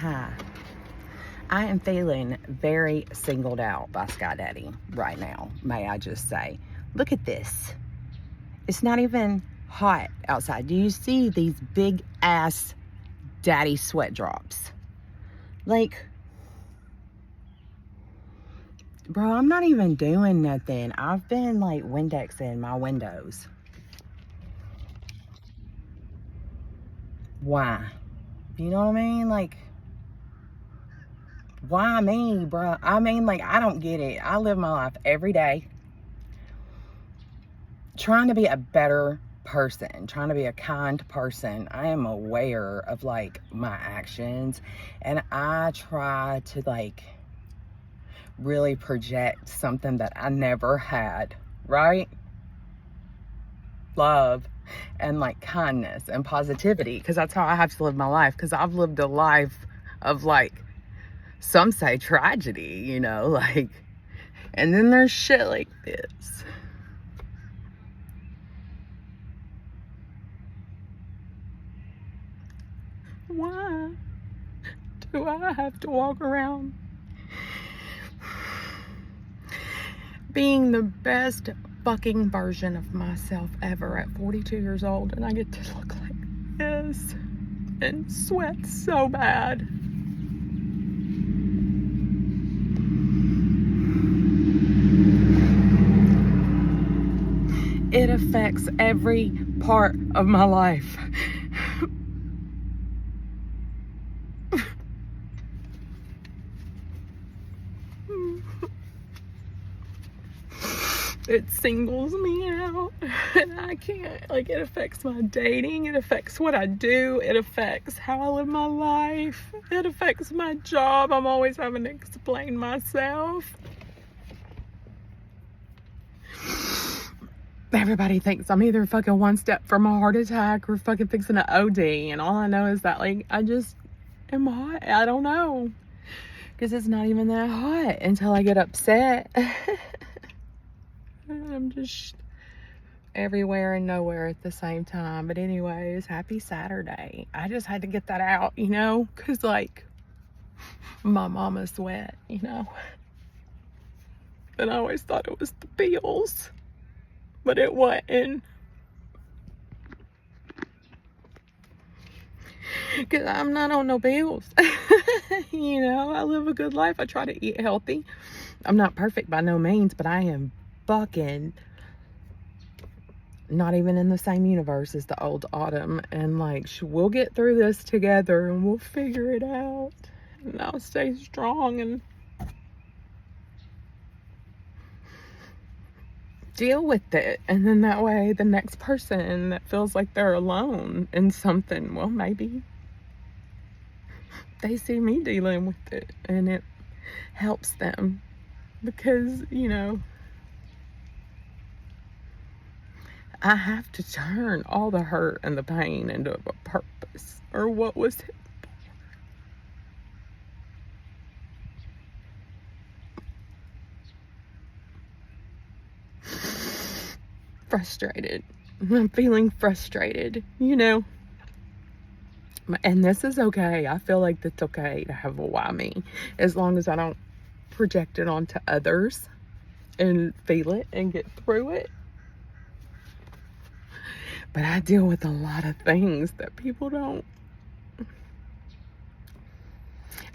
Hi. I am feeling very singled out by Sky Daddy right now, may I just say. Look at this. It's not even hot outside. Do you see these big ass daddy sweat drops? Like, bro, I'm not even doing nothing. I've been like Windexing my windows. Why? You know what I mean? Like, why me, bro? I mean, like, I don't get it. I live my life every day trying to be a better person, trying to be a kind person. I am aware of like my actions, and I try to like really project something that I never had, right? Love and like kindness and positivity, because that's how I have to live my life, because I've lived a life of like, some say tragedy, you know, like, and then there's shit like this. Why do I have to walk around being the best fucking version of myself ever at 42 years old, and I get to look like this and sweat so bad? It affects every part of my life. It singles me out, and I can't, like, it affects my dating, it affects what I do, it affects how I live my life, it affects my job. I'm always having to explain myself. Everybody thinks I'm either fucking one step from a heart attack or fucking fixing an OD, and all I know is that, like, I just am hot. I don't know, because it's not even that hot until I get upset. I'm just everywhere and nowhere at the same time. But anyways, happy Saturday. I just had to get that out, you know, because like my mama's wet, you know, and I always thought it was the bills, but it wasn't, because I'm not on no bills. You know, I live a good life. I try to eat healthy. I'm not perfect by no means, but I am fucking not even in the same universe as the old Autumn, and like, we'll get through this together and we'll figure it out, and I'll stay strong and deal with it. And then that way the next person that feels like they're alone in something, well, maybe they see me dealing with it and it helps them, because, you know, I have to turn all the hurt and the pain into a purpose, or what was it? Frustrated. I'm feeling frustrated, you know, and this is okay. I feel like it's okay to have a why me, as long as I don't project it onto others and feel it and get through it. But I deal with a lot of things that people don't.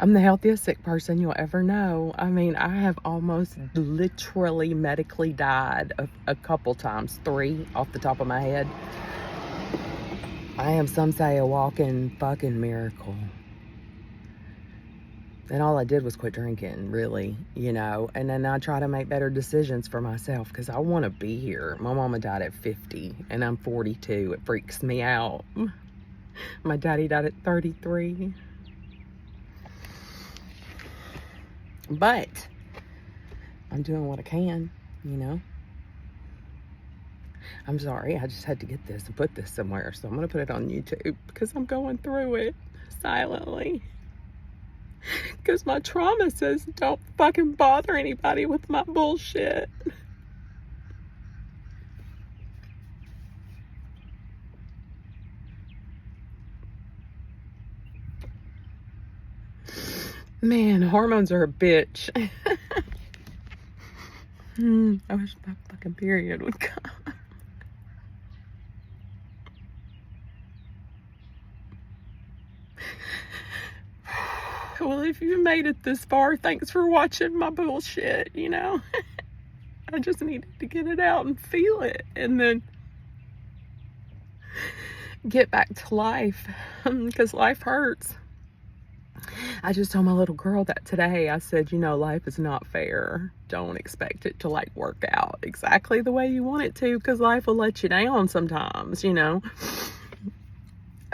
I'm the healthiest sick person you'll ever know. I mean, I have almost literally medically died a couple times, 3 off the top of my head. I am, some say, a walking fucking miracle. And all I did was quit drinking, really, you know. And then I try to make better decisions for myself, because I want to be here. My mama died at 50 and I'm 42. It freaks me out. My daddy died at 33. But I'm doing what I can, you know. I'm sorry, I just had to get this and put this somewhere. So I'm going to put it on YouTube, because I'm going through it silently. Because my trauma says don't fucking bother anybody with my bullshit. Man, hormones are a bitch. I wish my fucking period would come. Well, if you made it this far, thanks for watching my bullshit, you know? I just needed to get it out and feel it and then get back to life because life hurts. I just told my little girl that today. I said, you know, life is not fair. Don't expect it to like work out exactly the way you want it to because life will let you down sometimes, you know?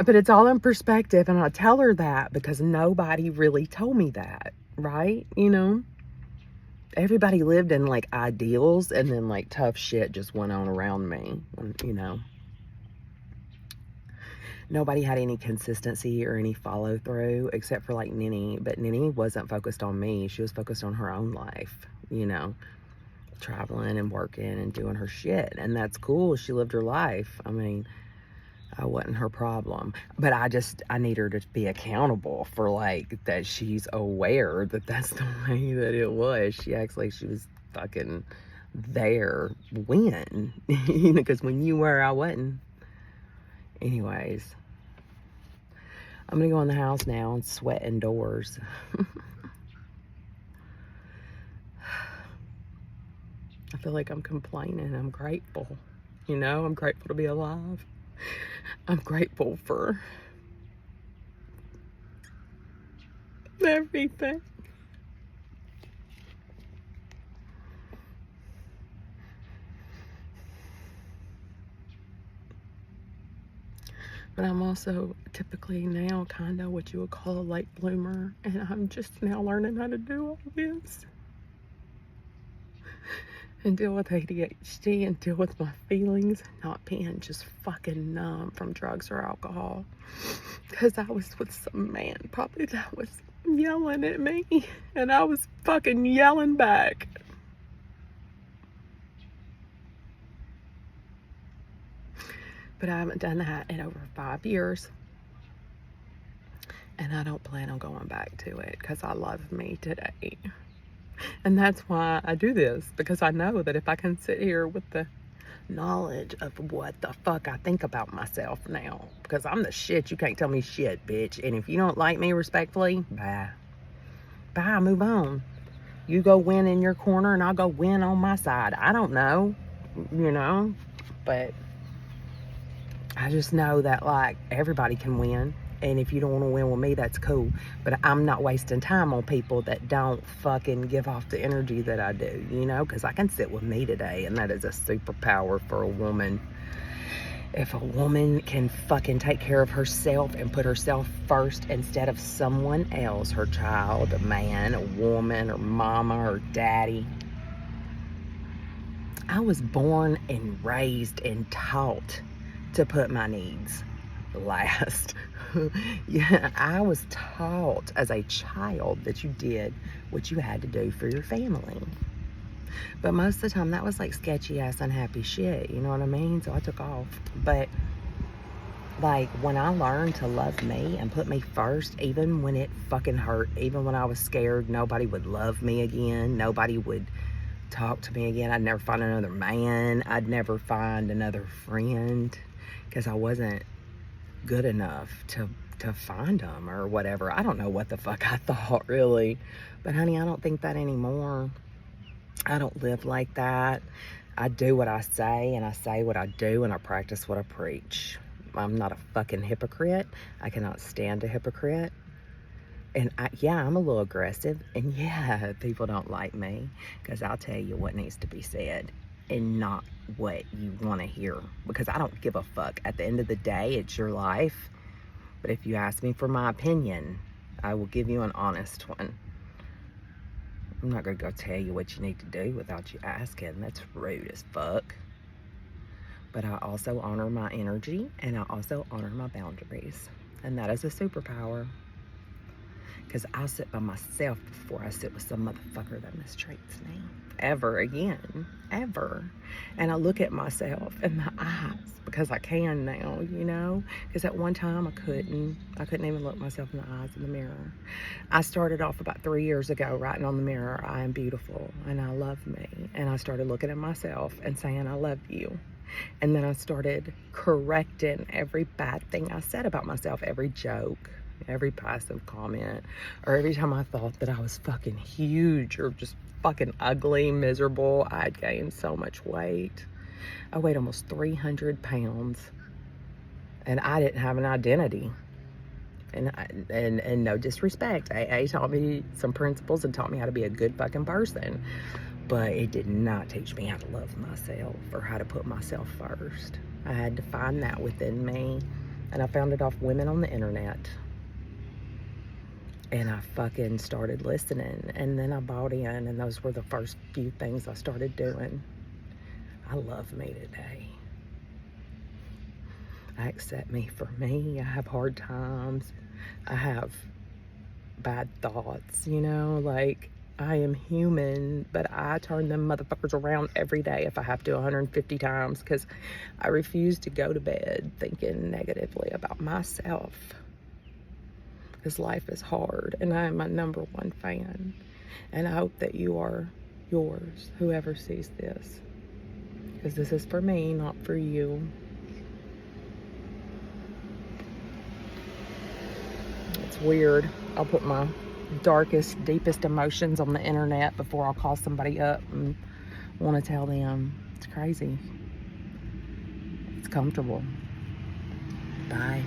But it's all in perspective, and I tell her that because nobody really told me that, right? You know? Everybody lived in like ideals, and then like tough shit just went on around me, you know? Nobody had any consistency or any follow through except for like Nini, but Nini wasn't focused on me. She was focused on her own life, you know, traveling and working and doing her shit. And that's cool. She lived her life. I mean, I wasn't her problem, but I need her to be accountable for like that. She's aware that that's the way that it was. She acts like she was fucking there when, you know, because when you were, I wasn't. Anyways, I'm gonna go in the house now and sweat indoors. I feel like I'm complaining. I'm grateful. You know, I'm grateful to be alive. I'm grateful for everything. But I'm also typically now kind of what you would call a late bloomer. And I'm just now learning how to do all this. And deal with ADHD and deal with my feelings and not being just fucking numb from drugs or alcohol. Because I was with some man probably that was yelling at me. And I was fucking yelling back. But I haven't done that in over 5 years. And I don't plan on going back to it because I love me today. And that's why I do this, because I know that if I can sit here with the knowledge of what the fuck I think about myself now, because I'm the shit, you can't tell me shit, bitch. And if you don't like me respectfully, bye. Bye, move on. You go win in your corner and I'll go win on my side. I don't know, you know, but I just know that like everybody can win. And if you don't want to win with me, that's cool. But I'm not wasting time on people that don't fucking give off the energy that I do, you know? Because I can sit with me today, and that is a superpower for a woman. If a woman can fucking take care of herself and put herself first instead of someone else, her child, a man, a woman, or mama, or daddy. I was born and raised and taught to put my needs last. Yeah, I was taught as a child that you did what you had to do for your family. But most of the time that was like sketchy ass unhappy shit, you know what I mean? So I took off. But like when I learned to love me and put me first, even when it fucking hurt, even when I was scared nobody would love me again, nobody would talk to me again, I'd never find another man, I'd never find another friend, because I wasn't good enough to find them or whatever. I don't know what the fuck I thought, really. But honey, I don't think that anymore. I don't live like that. I do what I say, and I say what I do, and I practice what I preach. I'm not a fucking hypocrite. I cannot stand a hypocrite. And yeah, I'm a little aggressive, and yeah, people don't like me, because I'll tell you what needs to be said and not what you want to hear, because I don't give a fuck. At the end of the day, it's your life. But if you ask me for my opinion, I will give you an honest one. I'm not gonna go tell you what you need to do without you asking. That's rude as fuck. But I also honor my energy, and I also honor my boundaries, and that is a superpower. because I'll sit by myself before I sit with some motherfucker that mistreats me. Ever again. Ever. And I look at myself in the eyes because I can now, you know? Because at one time I couldn't even look myself in the eyes in the mirror. I started off about 3 years ago writing on the mirror, I am beautiful and I love me. And I started looking at myself and saying, I love you. And then I started correcting every bad thing I said about myself, every joke, every passive comment, or every time I thought that I was fucking huge or just fucking ugly, miserable. I had gained so much weight. I weighed almost 300 pounds and I didn't have an identity. And no disrespect, AA taught me some principles and taught me how to be a good fucking person, but it did not teach me how to love myself or how to put myself first. I had to find that within me, and I found it off women on the internet. And I fucking started listening, and then I bought in, and those were the first few things I started doing. I love me today. I accept me for me. I have hard times. I have bad thoughts, you know, like I am human, but I turn them motherfuckers around every day if I have to 150 times because I refuse to go to bed thinking negatively about myself. Because life is hard and I am my #1 fan. And I hope that you are yours, whoever sees this. Because this is for me, not for you. It's weird. I'll put my darkest, deepest emotions on the internet before I'll call somebody up and want to tell them. It's crazy. It's comfortable. Bye.